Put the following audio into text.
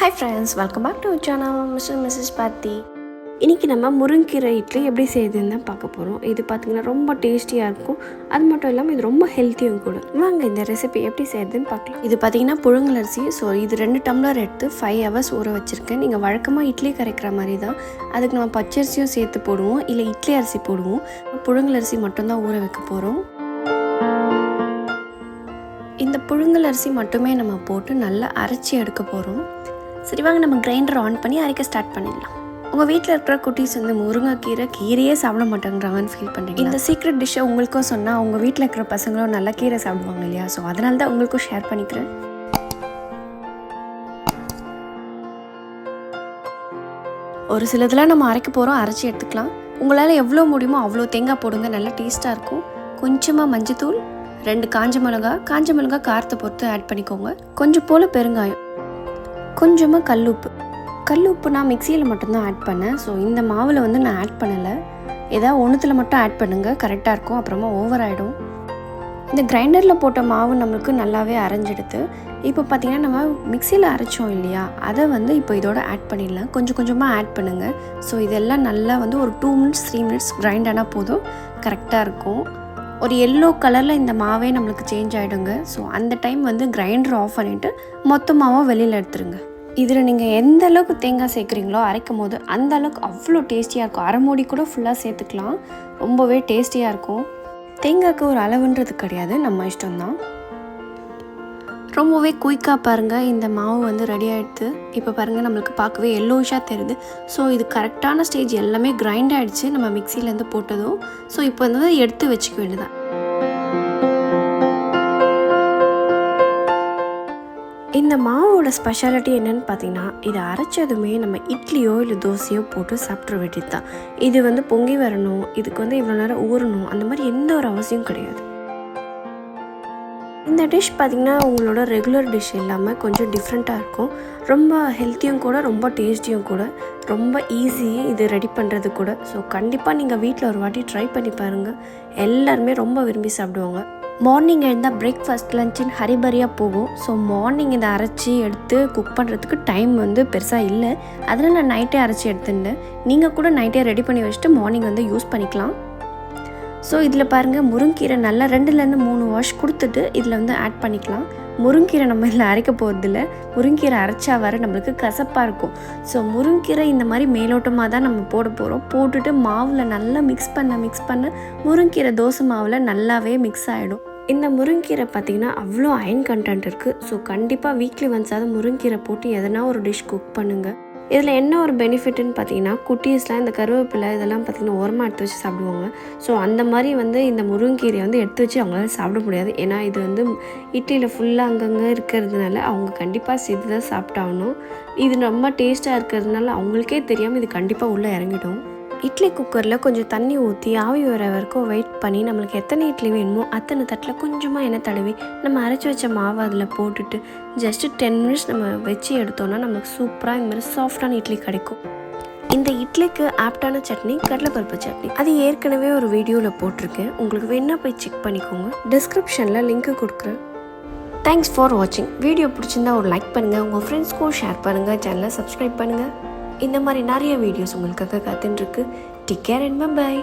Hi friends, welcome back to channel Mr Mrs Parthi. இன்றைக்கி நம்ம முருங்கீரை இட்லி எப்படி செய்யுதுன்னு தான் பார்க்க போகிறோம். இது பார்த்திங்கன்னா ரொம்ப டேஸ்டியாக இருக்கும். அது மட்டும் இல்லாமல் இது ரொம்ப ஹெல்த்தியும் கூட. வாங்க இந்த ரெசிபி எப்படி செய்யுதுன்னு பார்க்கலாம். இது பார்த்திங்கன்னா புழுங்கலரிசி. ஸோ இது 2 டம்ளர் எடுத்து 5 hours ஊற வச்சுருக்கேன். நீங்கள் வழக்கமாக இட்லி கரைக்கிற மாதிரி தான். அதுக்கு நம்ம பச்சரிசியும் சேர்த்து போடுவோம், இல்லை இட்லி அரிசி போடுவோம். புழுங்கலரிசி மட்டும்தான் ஊற வைக்க போகிறோம். இந்த புழுங்கல் அரிசி மட்டுமே நம்ம போட்டு நல்லா அரைச்சி எடுக்க போகிறோம். சரி வாங்க நம்ம கிரைண்டர் ஆன் பண்ணி அரைக்க ஸ்டார்ட் பண்ணிடலாம். உங்கள் வீட்டில் இருக்கிற குட்டீஸ் வந்து கீரையே சாப்பிட மாட்டேங்கிறாங்கன்னு ஃபீல் பண்ணுறீங்க. இந்த சீக்ரெட் டிஷ்ஷை உங்களுக்கும் சொன்னால் உங்கள் வீட்டில் இருக்கிற பசங்களும் நல்லா கீரை சாப்பிடுவாங்க இல்லையா? ஸோ அதனால தான் உங்களுக்கும் ஷேர் பண்ணிக்கிறேன். ஒரு சிலதெல்லாம் நம்ம அரைக்க போகிறோம், அரைச்சி எடுத்துக்கலாம். உங்களால் எவ்வளோ முடியுமோ அவ்வளோ தேங்காய் போடுங்க, நல்லா டேஸ்ட்டாக இருக்கும். கொஞ்சமாக மஞ்சத்தூள், 2 காஞ்ச மிளகா காரத்தை பொறுத்து ஆட் பண்ணிக்கோங்க. கொஞ்சம் போல் பெருங்காயம், கொஞ்சமாக கல்லுப்பு நான் மிக்சியில் மட்டும்தான் ஆட் பண்ணேன். ஸோ இந்த மாவில் வந்து நான் ஆட் பண்ணலை. ஏதாவது ஒன்றுத்தில் மட்டும் ஆட் பண்ணுங்கள், கரெக்டாக இருக்கும். அப்புறமா ஓவர் ஆகிடும். இந்த கிரைண்டரில் போட்ட மாவு நம்மளுக்கு நல்லாவே அரைஞ்செடுத்து இப்போ பார்த்திங்கன்னா நம்ம மிக்சியில் அரைச்சோம் இல்லையா, அதை வந்து இப்போ இதோட ஆட் பண்ணிடலாம். கொஞ்சமாக ஆட் பண்ணுங்கள். ஸோ இதெல்லாம் நல்லா வந்து ஒரு 2 minutes 3 minutes கிரைண்ட் ஆனால் போதும், கரெக்டாக இருக்கும். ஒரு எல்லோ கலரில் இந்த மாவே நம்மளுக்கு சேஞ்ச் ஆகிடுங்க. ஸோ அந்த டைம் வந்து கிரைண்டர் ஆஃப் பண்ணிவிட்டு மொத்தமாகவே வெளியில் எடுத்துருங்க. இதில் நீங்கள் எந்த அளவுக்கு தேங்காய் சேர்க்குறீங்களோ அரைக்கும் போது அந்த அளவுக்கு அவ்வளோ டேஸ்டியாக இருக்கும். அரை மூடி கூட ஃபுல்லாக சேர்த்துக்கலாம், ரொம்பவே டேஸ்டியாக இருக்கும். தேங்காய்க்கு ஒரு அளவுன்றது கிடையாது, நம்ம இஷ்டம்தான். ரொம்பவே குயிக்காக பாருங்கள் இந்த மாவு வந்து ரெடி ஆகிடுது. இப்போ பாருங்கள் நம்மளுக்கு பார்க்கவே எல்லோயிஷாக தெரியுது. ஸோ இது கரெக்டான ஸ்டேஜ், எல்லாமே கிரைண்ட் ஆகிடுச்சு நம்ம மிக்சிலேருந்து போட்டதும். ஸோ இப்போ வந்து எடுத்து வச்சுக்க வேண்டியதான். இந்த மாவோட ஸ்பெஷாலிட்டி என்னென்னு பார்த்தீங்கன்னா, இதை அரைச்சதுமே நம்ம இட்லியோ இல்லை தோசையோ போட்டு சாப்பிட்ற வேண்டியது தான். இது வந்து பொங்கி வரணும், இதுக்கு வந்து இவ்வளோ நேரம் ஊறணும், அந்த மாதிரி எந்த ஒரு அவசியம் கிடையாது. இந்த டிஷ் பார்த்திங்கன்னா உங்களோட ரெகுலர் டிஷ் இல்லாமல் கொஞ்சம் டிஃப்ரெண்ட்டாக இருக்கும். ரொம்ப ஹெல்த்தியும் கூட, ரொம்ப டேஸ்டியும் கூட, ரொம்ப ஈஸி இது ரெடி பண்ணுறது கூட. ஸோ கண்டிப்பாக நீங்கள் வீட்டில் ஒரு வாட்டி ட்ரை பண்ணி பாருங்கள். எல்லாருமே ரொம்ப விரும்பி சாப்பிடுவாங்க. மார்னிங் எழுந்தால் பிரேக்ஃபாஸ்ட் லஞ்சுன்னு ஹரிபரியாக போகும். ஸோ மார்னிங் இதை அரைச்சி எடுத்து குக் பண்ணுறதுக்கு டைம் வந்து பெருசாக இல்லை. அதனால் நான் நைட்டே அரைச்சி எடுத்துட்டேன். நீங்கள் கூட நைட்டே ரெடி பண்ணி வச்சுட்டு மார்னிங் வந்து யூஸ் பண்ணிக்கலாம். ஸோ இதில் பாருங்கள் முருங்கீரை நல்லா 2லேருந்து 3 வாஷ் கொடுத்துட்டு இதில் வந்து ஆட் பண்ணிக்கலாம். முருங்கீரை நம்ம இதில் அரைக்க போகிறதில்ல, முருங்கீரை அரைச்சா வர நம்மளுக்கு கசப்பாக இருக்கும். ஸோ முருங்கீரை இந்த மாதிரி மேலோட்டமாக தான் நம்ம போட போகிறோம். போட்டுட்டு மாவில் நல்லா மிக்ஸ் பண்ண முருங்கீரை தோசை மாவில் நல்லாவே மிக்ஸ் ஆகிடும். இந்த முருங்கீரை பார்த்திங்கன்னா அவ்வளோ அயன் கண்டென்ட் இருக்குது. ஸோ கண்டிப்பாக வீக்லி ஒன்ஸாவது முருங்கீரை போட்டு எதனா ஒரு டிஷ் குக் பண்ணுங்கள். இதில் என்ன ஒரு பெனிஃபிட்னு பார்த்தீங்கன்னா, குட்டீஸ்லாம் இந்த கருவேப்பிலை இதெல்லாம் பார்த்திங்கன்னா ஓரமாக எடுத்து வச்சு சாப்பிடுவாங்க. ஸோ அந்த மாதிரி வந்து இந்த முருங்கீரையை வந்து எடுத்து வச்சு அவங்களால சாப்பிட முடியாது. ஏன்னா இது வந்து இட்லியில் ஃபுல்லாக அங்கங்கே இருக்கிறதுனால அவங்க கண்டிப்பாக சேர்த்து தான் சாப்பிட்டாகணும். இது ரொம்ப டேஸ்ட்டாக இருக்கிறதுனால அவங்களுக்கே தெரியாமல் இது கண்டிப்பாக உள்ளே இறங்கிடும். இட்லி குக்கரில் கொஞ்சம் தண்ணி ஊற்றி ஆவி வர வரைக்கும் வெயிட் பண்ணி நம்மளுக்கு எத்தனை இட்லி வேணுமோ அத்தனை தட்டில் கொஞ்சமாக எண்ணெய் தடவி நம்ம அரைச்சி வச்ச மாவு அதில் போட்டுட்டு ஜஸ்ட்டு 10 minutes நம்ம வச்சு எடுத்தோன்னா நமக்கு சூப்பராக இந்த மாதிரி சாஃப்டான இட்லி கிடைக்கும். இந்த இட்லிக்கு ஆப்டான சட்னி கடலைப்பருப்பு சட்னி, அது ஏற்கனவே ஒரு வீடியோவில் போட்டிருக்கேன். உங்களுக்கு வேணா போய் செக் பண்ணிக்கோங்க, டிஸ்கிரிப்ஷனில் லிங்க்கு கொடுக்குறேன். தேங்க்ஸ் ஃபார் வாட்சிங். வீடியோ பிடிச்சிருந்தா ஒரு லைக் பண்ணுங்கள், உங்கள் ஃப்ரெண்ட்ஸ்க்கும் ஷேர் பண்ணுங்கள், சேனலை சப்ஸ்கிரைப் பண்ணுங்கள். இந்த மாதிரி நிறைய வீடியோஸ் உங்களுக்காக காத்துட்டுருக்கு. Take care and by.